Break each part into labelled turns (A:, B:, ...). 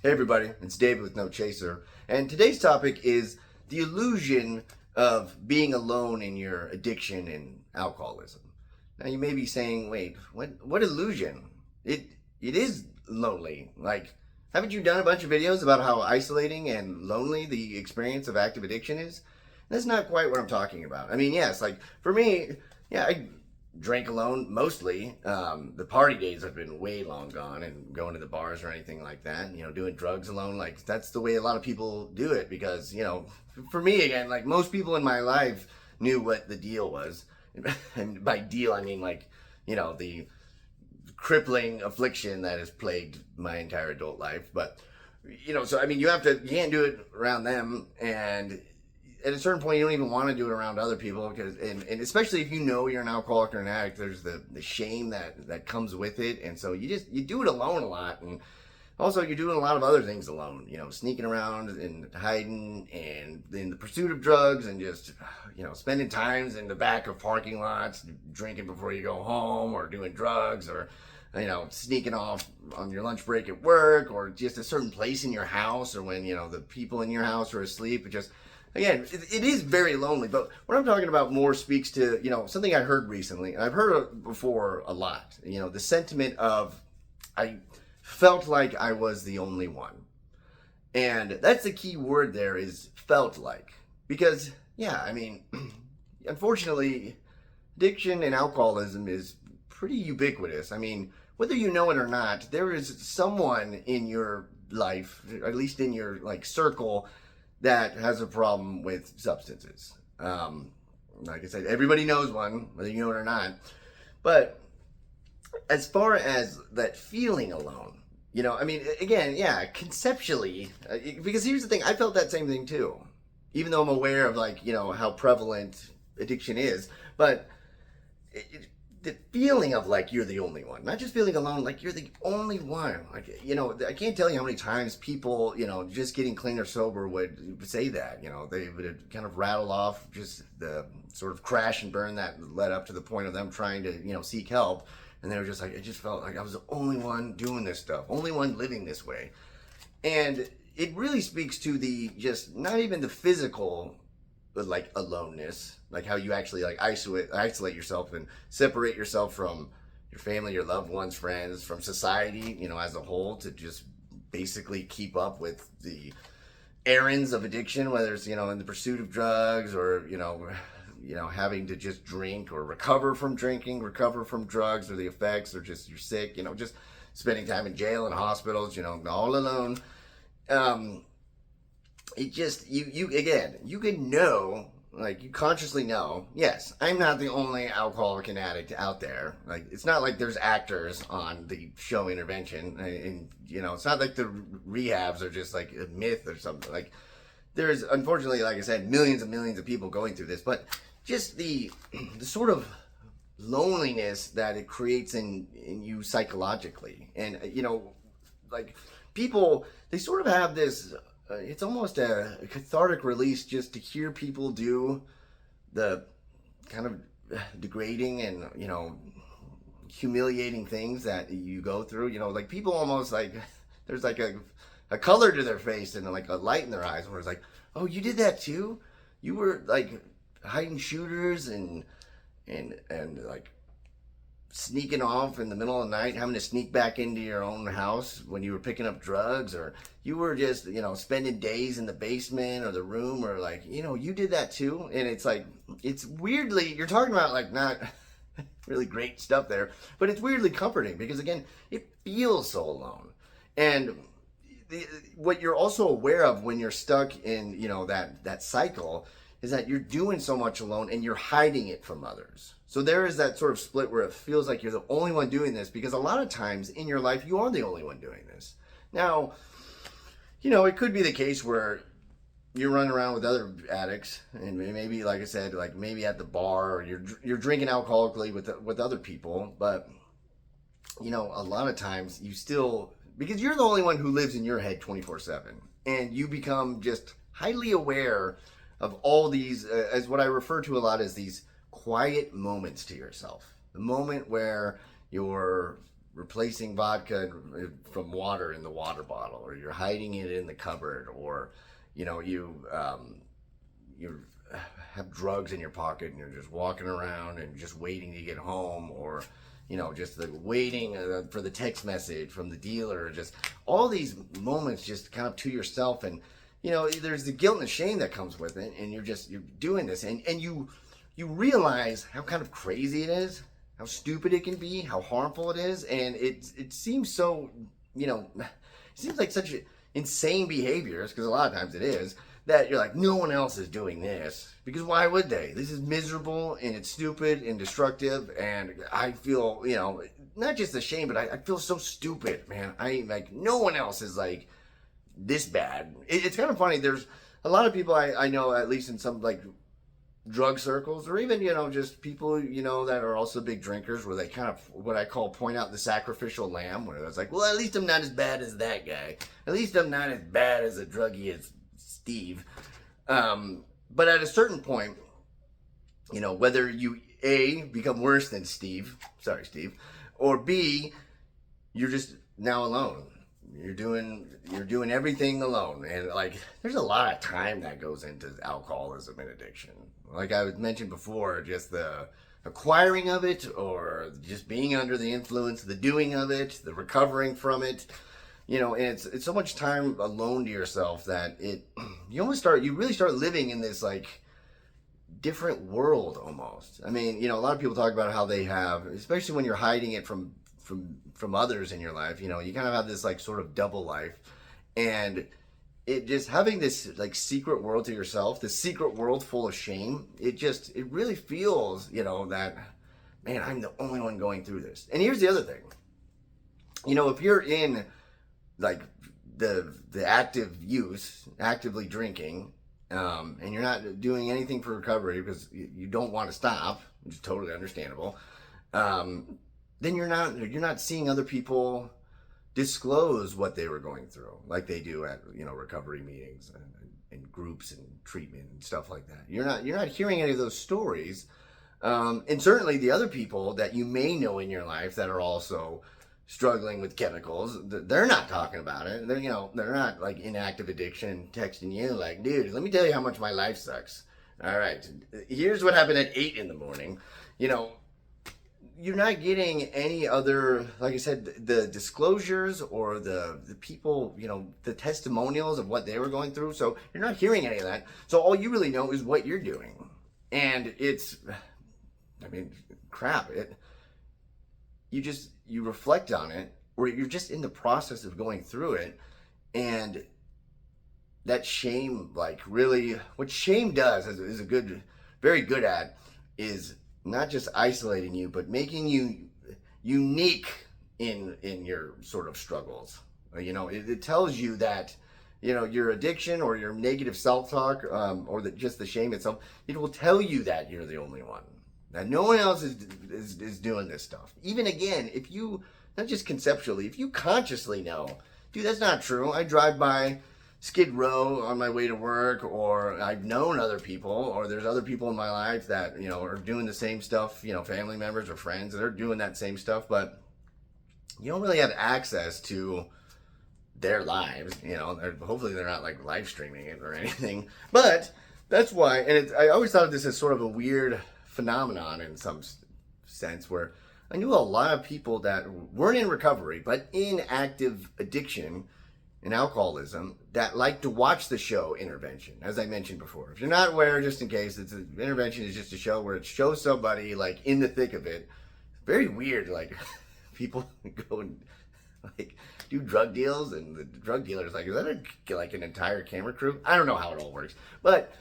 A: Hey everybody, it's David with No Chaser, and today's topic is the illusion of being alone in your addiction and alcoholism. Now you may be saying, "Wait, what illusion? It is lonely. Like, haven't you done a bunch of videos about how isolating and lonely the experience of active addiction is?" That's not quite what I'm talking about. I mean, yes, like for me, yeah, I drank alone mostly. The party days have been way long gone, and going to the bars or anything like that. Doing drugs alone, like that's the way a lot of people do it because for me again, like most people in my life knew what the deal was, and by deal I mean like the crippling affliction that has plagued my entire adult life. But so I mean, you can't do it around them, and at a certain point you don't even want to do it around other people because and especially if you're an alcoholic or an addict, there's the shame that comes with it, and so you do it alone a lot. And also you're doing a lot of other things alone, sneaking around and hiding and in the pursuit of drugs, and just spending times in the back of parking lots drinking before you go home, or doing drugs, or sneaking off on your lunch break at work, or just a certain place in your house, or when the people in your house are asleep. It just, again, it is very lonely. But what I'm talking about more speaks to something I heard recently, and I've heard it before a lot. The sentiment of, I felt like I was the only one. And that's the key word there, is felt like. Because yeah, I mean, unfortunately, addiction and alcoholism is pretty ubiquitous. I mean, whether you know it or not, there is someone in your life, at least in your circle, that has a problem with substances. Like I said, everybody knows one, whether you know it or not. But as far as that feeling alone, I mean, again, yeah, conceptually, because here's the thing, I felt that same thing too, even though I'm aware of how prevalent addiction is. But the feeling of like you're the only one, not just feeling alone, like you're the only one. Like, I can't tell you how many times people, just getting clean or sober would say that. They would kind of rattle off just the sort of crash and burn that led up to the point of them trying to, seek help. And they were just like, it just felt like I was the only one doing this stuff, only one living this way. And it really speaks to the just not even the physical aloneness, like how you actually isolate yourself and separate yourself from your family, your loved ones, friends, from society, as a whole, to just basically keep up with the errands of addiction, whether it's in the pursuit of drugs, or having to just drink or recover from drinking, recover from drugs or the effects, or just you're sick, just spending time in jail and hospitals, all alone. It just, you can know, like, you consciously know, yes, I'm not the only alcoholic and addict out there. Like, it's not like there's actors on the show Intervention, and it's not like the rehabs are just like a myth or something. Like, there's, unfortunately, like I said, millions and millions of people going through this. But just the sort of loneliness that it creates in you psychologically. And like, people, they sort of have this, it's almost a cathartic release just to hear people do the kind of degrading and humiliating things that you go through. Like, people almost, like, there's like a color to their face and like a light in their eyes where it's like, oh, you did that too? You were like hiding shooters and like sneaking off in the middle of the night, having to sneak back into your own house when you were picking up drugs, or you were just spending days in the basement or the room, or like you did that too. And it's like, it's weirdly, you're talking about like not really great stuff there, but it's weirdly comforting because, again, it feels so alone. And what you're also aware of when you're stuck in that cycle is that you're doing so much alone and you're hiding it from others. So there is that sort of split where it feels like you're the only one doing this, because a lot of times in your life you are the only one doing this. Now, it could be the case where you're running around with other addicts, and maybe, like I said, like maybe at the bar, or you're drinking alcoholically with other people. But a lot of times you still, because you're the only one who lives in your head 24/7, and you become just highly aware of all these, as what I refer to a lot as these quiet moments to yourself. The moment where you're replacing vodka from water in the water bottle, or you're hiding it in the cupboard, or you have drugs in your pocket and you're just walking around and just waiting to get home, or just the waiting for the text message from the dealer. Just all these moments just kind of to yourself, and there's the guilt and the shame that comes with it, and you're doing this, and you realize how kind of crazy it is, how stupid it can be, how harmful it is, and it seems so, it seems like such insane behaviors, because a lot of times it is, that you're like, no one else is doing this, because why would they? This is miserable, and it's stupid and destructive, and I feel, not just ashamed, but I feel so stupid, man. No one else is like this bad. It's kind of funny. There's a lot of people I know, at least in some like drug circles, or even just people that are also big drinkers, where they kind of, what I call, point out the sacrificial lamb, where it's like, well, at least I'm not as bad as that guy, at least I'm not as bad as a druggie as Steve. But at a certain point, whether you A, become worse than Steve, sorry Steve, or B, you're just now alone. You're doing everything alone, and like there's a lot of time that goes into alcoholism and addiction. Like I mentioned before, just the acquiring of it, or just being under the influence, the doing of it, the recovering from it. And it's so much time alone to yourself that you really start living in this like different world almost. I mean, a lot of people talk about how they have, especially when you're hiding it from others in your life, you kind of have this like sort of double life, and it just having this like secret world to yourself, this secret world full of shame, it really feels, that, man, I'm the only one going through this. And here's the other thing, if you're in like the active use, actively drinking, and you're not doing anything for recovery because you don't want to stop, which is totally understandable, then you're not seeing other people disclose what they were going through, like they do at recovery meetings and groups and treatment and stuff like that. You're not hearing any of those stories, and certainly the other people that you may know in your life that are also struggling with chemicals, they're not talking about it. They're not like in active addiction texting you like, dude, let me tell you how much my life sucks. All right, here's what happened at 8 a.m. You're not getting any other, like I said, the disclosures or the people, the testimonials of what they were going through. So you're not hearing any of that. So all you really know is what you're doing. And crap. You reflect on it, or you're just in the process of going through it. And that shame, like really, what shame does is very good at, is not just isolating you, but making you unique in your sort of struggles. It tells you that, your addiction or your negative self-talk, or just the shame itself, it will tell you that you're the only one, that no one else is doing this stuff. Even again, if you, not just conceptually, if you consciously know, dude, that's not true. I drive by Skid Row on my way to work, or I've known other people, or there's other people in my life that, are doing the same stuff, family members or friends that are doing that same stuff, but you don't really have access to their lives, hopefully they're not like live streaming it or anything, but that's why, and I always thought of this as sort of a weird phenomenon in some sense, where I knew a lot of people that weren't in recovery, but in active addiction and alcoholism, that like to watch the show Intervention, as I mentioned before. If you're not aware, just in case, Intervention is just a show where it shows somebody like in the thick of it. Very weird, like people go and like do drug deals, and the drug dealer's like, is that like an entire camera crew? I don't know how it all works, but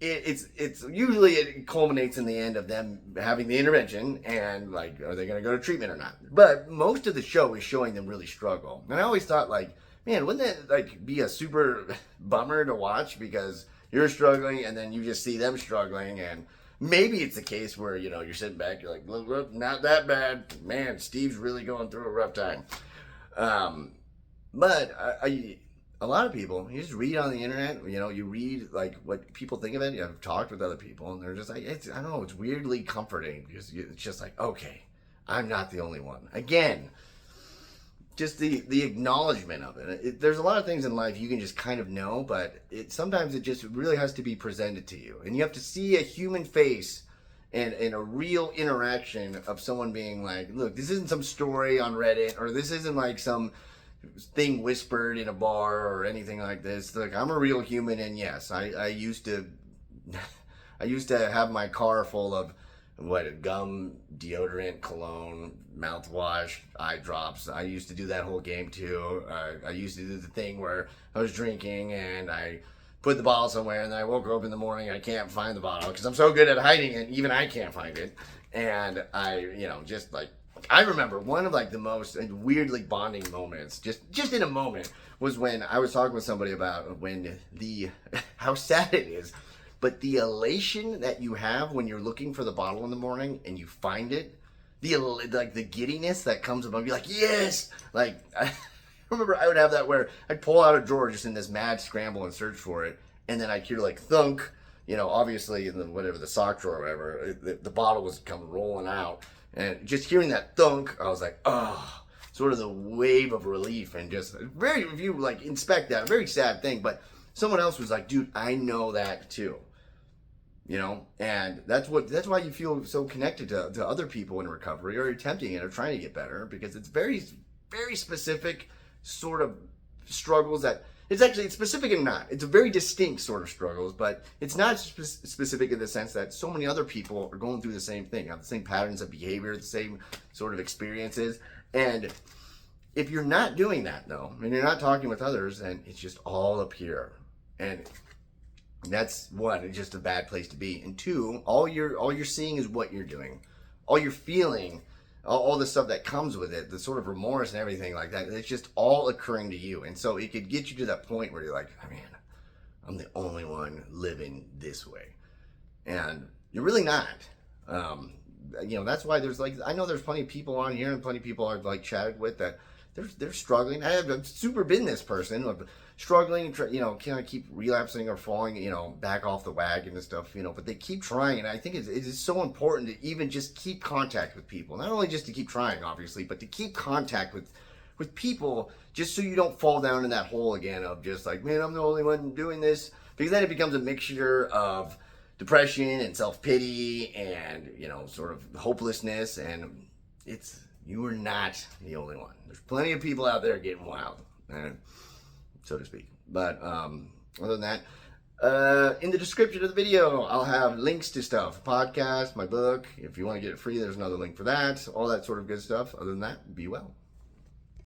A: it's usually it culminates in the end of them having the intervention, and like, are they going to go to treatment or not? But most of the show is showing them really struggle, and I always thought, like, man, wouldn't that like be a super bummer to watch, because you're struggling and then you just see them struggling, and maybe it's the case where you're sitting back, you're like, look, not that bad, man, Steve's really going through a rough time. But a lot of people, you just read on the internet, you read like what people think of it. I've talked with other people, and they're just like, I don't know, it's weirdly comforting, because it's just like, okay, I'm not the only one. Again, just the acknowledgement of it. There's a lot of things in life you can just kind of know, but sometimes it just really has to be presented to you, and you have to see a human face and a real interaction of someone being like, look, this isn't some story on Reddit, or this isn't like some thing whispered in a bar or anything like this. Like, I'm a real human, and yes, I used to I used to have my car full of gum, deodorant, cologne, mouthwash, eye drops. I used to do that whole game too. I used to do the thing where I was drinking and I put the bottle somewhere, and then I woke up in the morning and I can't find the bottle because I'm so good at hiding it, even I can't find it. And just like, I remember one of like the most weirdly bonding moments, just in a moment, was when I was talking with somebody about how sad it is, but the elation that you have when you're looking for the bottle in the morning and you find it, the giddiness that comes above you, like, yes, like, I remember I would have that where I'd pull out a drawer just in this mad scramble and search for it, and then I'd hear like thunk, obviously in the sock drawer or whatever, the bottle was coming rolling out, and just hearing that thunk, I was like, oh, sort of the wave of relief, and just if you like inspect that, a very sad thing, but someone else was like, dude, I know that too. And that's why you feel so connected to other people in recovery or attempting it or trying to get better, because it's very, very specific sort of struggles that it's specific and not. It's a very distinct sort of struggles, but it's not specific in the sense that so many other people are going through the same thing, have the same patterns of behavior, the same sort of experiences. And if you're not doing that though, and you're not talking with others, then it's just all up here. And that's one, it's just a bad place to be. And two, all you're seeing is what you're doing. All you're feeling, all the stuff that comes with it, the sort of remorse and everything like that, it's just all occurring to you. And so it could get you to that point where you're like, oh, man, I'm the only one living this way. And you're really not. That's why I know there's plenty of people on here and plenty of people I've like chatted with that they're struggling. I've super been this person, struggling, can I keep relapsing or falling, back off the wagon and stuff, but they keep trying. And I think it is so important to even just keep contact with people. Not only just to keep trying, obviously, but to keep contact with people, just so you don't fall down in that hole again of just like, man, I'm the only one doing this. Because then it becomes a mixture of depression and self-pity and, sort of hopelessness. And you are not the only one. There's plenty of people out there getting wild, so to speak. But other than that, in the description of the video, I'll have links to stuff. Podcast, my book. If you want to get it free, there's another link for that. All that sort of good stuff. Other than that, be well.